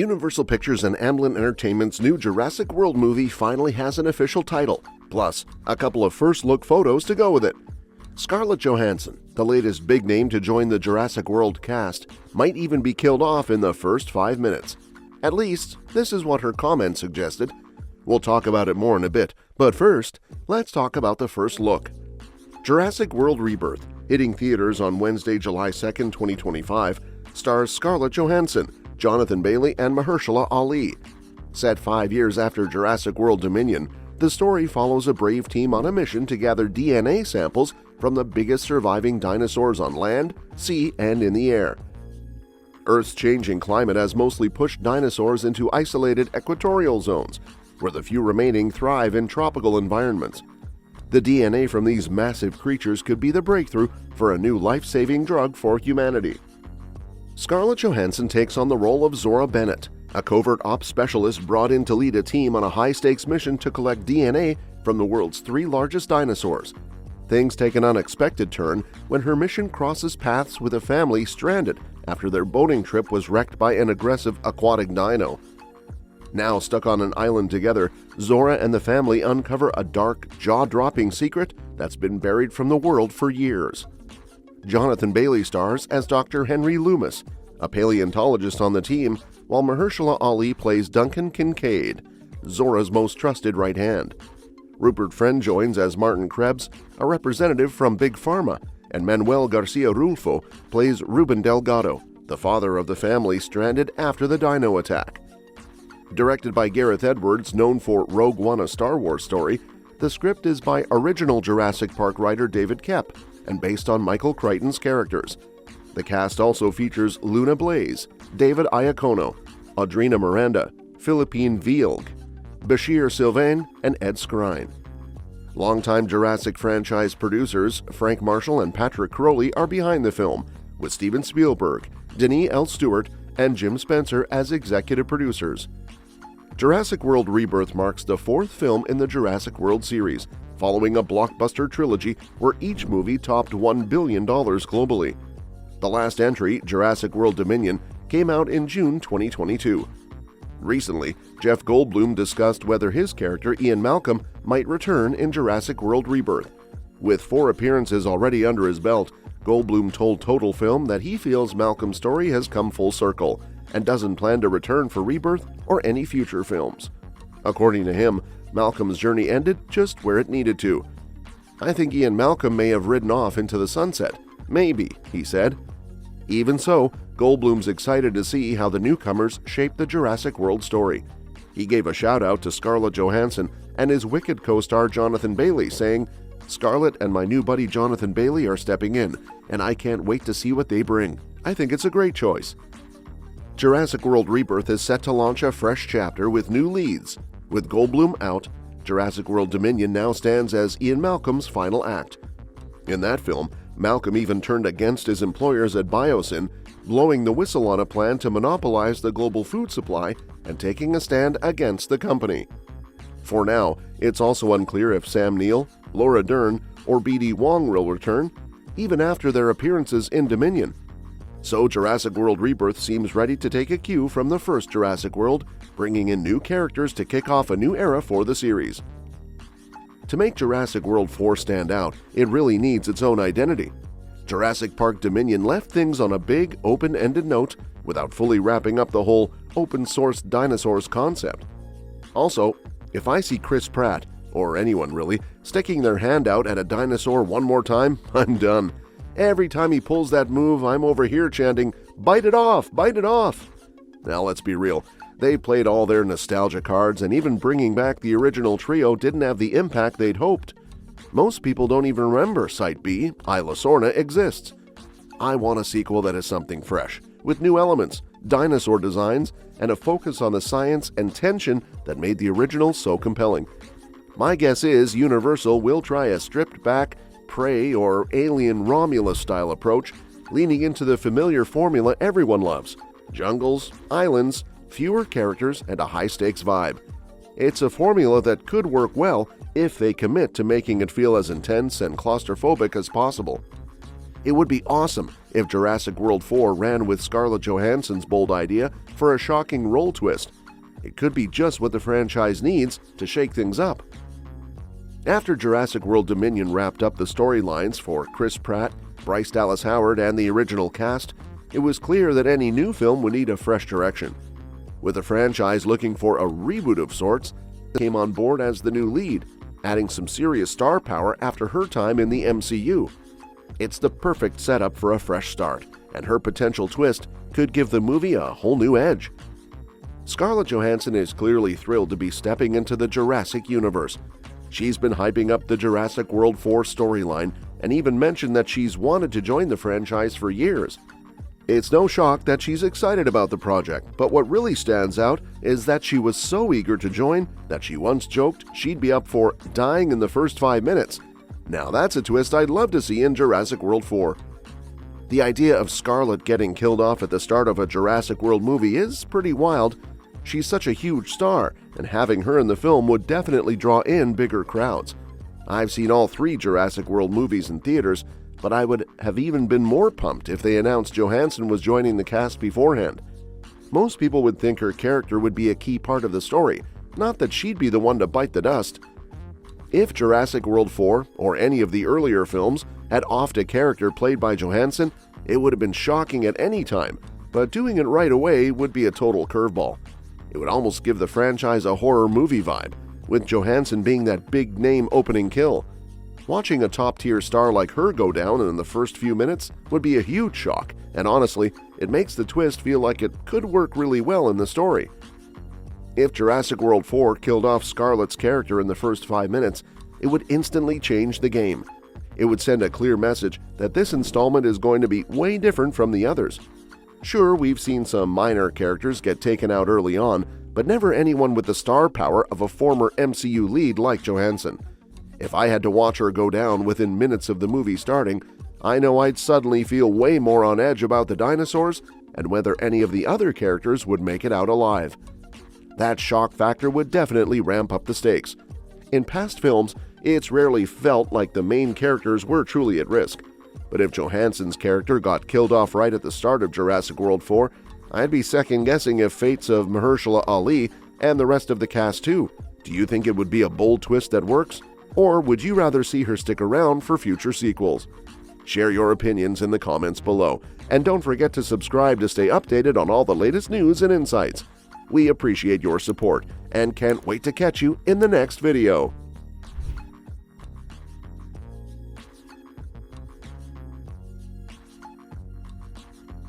Universal Pictures and Amblin Entertainment's new Jurassic World movie finally has an official title, plus a couple of first-look photos to go with it. Scarlett Johansson, the latest big name to join the Jurassic World cast, might even be killed off in the first 5 minutes. At least, this is what her comment suggested. We'll talk about it more in a bit, but first, let's talk about the first look. Jurassic World Rebirth, hitting theaters on Wednesday, July 2, 2025, stars Scarlett Johansson, Jonathan Bailey, and Mahershala Ali. Set 5 years after Jurassic World Dominion, the story follows a brave team on a mission to gather DNA samples from the biggest surviving dinosaurs on land, sea, and in the air. Earth's changing climate has mostly pushed dinosaurs into isolated equatorial zones, where the few remaining thrive in tropical environments. The DNA from these massive creatures could be the breakthrough for a new life-saving drug for humanity. Scarlett Johansson takes on the role of Zora Bennett, a covert ops specialist brought in to lead a team on a high-stakes mission to collect DNA from the world's 3 largest dinosaurs. Things take an unexpected turn when her mission crosses paths with a family stranded after their boating trip was wrecked by an aggressive aquatic dino. Now stuck on an island together, Zora and the family uncover a dark, jaw-dropping secret that's been buried from the world for years. Jonathan Bailey stars as Dr. Henry Loomis, a paleontologist on the team, while Mahershala Ali plays Duncan Kincaid, Zora's most trusted right hand. Rupert Friend joins as Martin Krebs, a representative from Big Pharma, and Manuel Garcia-Rulfo plays Ruben Delgado, the father of the family stranded after the dino attack. Directed by Gareth Edwards, known for Rogue One, a Star Wars story, the script is by original Jurassic Park writer David Koepp and based on Michael Crichton's characters. The cast also features Luna Blaise, David Iacono, Audrina Miranda, Philippine Velge, Bechir Sylvain, and Ed Skrein. Longtime Jurassic franchise producers Frank Marshall and Patrick Crowley are behind the film, with Steven Spielberg, Denis L. Stewart, and Jim Spencer as executive producers. Jurassic World Rebirth marks the 4th film in the Jurassic World series, following a blockbuster trilogy where each movie topped $1 billion globally. The last entry, Jurassic World Dominion, came out in June 2022. Recently, Jeff Goldblum discussed whether his character Ian Malcolm might return in Jurassic World Rebirth. With 4 appearances already under his belt, Goldblum told Total Film that he feels Malcolm's story has come full circle and doesn't plan to return for Rebirth or any future films. According to him, Malcolm's journey ended just where it needed to. "I think Ian Malcolm may have ridden off into the sunset. Maybe," he said. Even so, Goldblum's excited to see how the newcomers shape the Jurassic World story. He gave a shout-out to Scarlett Johansson and his Wicked co-star Jonathan Bailey, saying, "Scarlett and my new buddy Jonathan Bailey are stepping in, and I can't wait to see what they bring. I think it's a great choice." Jurassic World Rebirth is set to launch a fresh chapter with new leads. With Goldblum out, Jurassic World Dominion now stands as Ian Malcolm's final act. In that film, Malcolm even turned against his employers at Biosyn, blowing the whistle on a plan to monopolize the global food supply and taking a stand against the company. For now, it's also unclear if Sam Neill, Laura Dern, or B.D. Wong will return, even after their appearances in Dominion. So Jurassic World Rebirth seems ready to take a cue from the first Jurassic World, bringing in new characters to kick off a new era for the series. To make Jurassic World 4 stand out, it really needs its own identity. Jurassic Park Dominion left things on a big, open-ended note without fully wrapping up the whole open-source dinosaurs concept. Also, if I see Chris Pratt, or anyone really, sticking their hand out at a dinosaur one more time, I'm done. Every time he pulls that move, I'm over here chanting, "Bite it off! Bite it off!" Now let's be real. They've played all their nostalgia cards, and even bringing back the original trio didn't have the impact they'd hoped. Most people don't even remember Site B, Isla Sorna, exists. I want a sequel that is something fresh, with new elements, dinosaur designs, and a focus on the science and tension that made the original so compelling. My guess is Universal will try a stripped-back, Prey or Alien Romulus-style approach, leaning into the familiar formula everyone loves: jungles, islands, fewer characters, and a high-stakes vibe. It's a formula that could work well if they commit to making it feel as intense and claustrophobic as possible. It would be awesome if Jurassic World 4 ran with Scarlett Johansson's bold idea for a shocking role twist. It could be just what the franchise needs to shake things up. After Jurassic World Dominion wrapped up the storylines for Chris Pratt, Bryce Dallas Howard, and the original cast, it was clear that any new film would need a fresh direction. With the franchise looking for a reboot of sorts, came on board as the new lead, adding some serious star power after her time in the MCU. It's the perfect setup for a fresh start, and her potential twist could give the movie a whole new edge. Scarlett Johansson is clearly thrilled to be stepping into the Jurassic universe. She's been hyping up the Jurassic World 4 storyline and even mentioned that she's wanted to join the franchise for years. It's no shock that she's excited about the project, but what really stands out is that she was so eager to join that she once joked she'd be up for dying in the first 5 minutes. Now that's a twist I'd love to see in Jurassic World 4. The idea of Scarlett getting killed off at the start of a Jurassic World movie is pretty wild. She's such a huge star, and having her in the film would definitely draw in bigger crowds. I've seen all 3 Jurassic World movies in theaters, but I would have even been more pumped if they announced Johansson was joining the cast beforehand. Most people would think her character would be a key part of the story, not that she'd be the one to bite the dust. If Jurassic World 4, or any of the earlier films, had offed a character played by Johansson, it would have been shocking at any time, but doing it right away would be a total curveball. It would almost give the franchise a horror movie vibe, with Johansson being that big-name opening kill. Watching a top-tier star like her go down in the first few minutes would be a huge shock, and honestly, it makes the twist feel like it could work really well in the story. If Jurassic World 4 killed off Scarlett's character in the first 5 minutes, it would instantly change the game. It would send a clear message that this installment is going to be way different from the others. Sure, we've seen some minor characters get taken out early on, but never anyone with the star power of a former MCU lead like Johansson. If I had to watch her go down within minutes of the movie starting, I know I'd suddenly feel way more on edge about the dinosaurs and whether any of the other characters would make it out alive. That shock factor would definitely ramp up the stakes. In past films, it's rarely felt like the main characters were truly at risk. But if Johansson's character got killed off right at the start of Jurassic World 4, I'd be second-guessing if fates of Mahershala Ali and the rest of the cast too. Do you think it would be a bold twist that works? Or would you rather see her stick around for future sequels? Share your opinions in the comments below, and don't forget to subscribe to stay updated on all the latest news and insights. We appreciate your support and can't wait to catch you in the next video.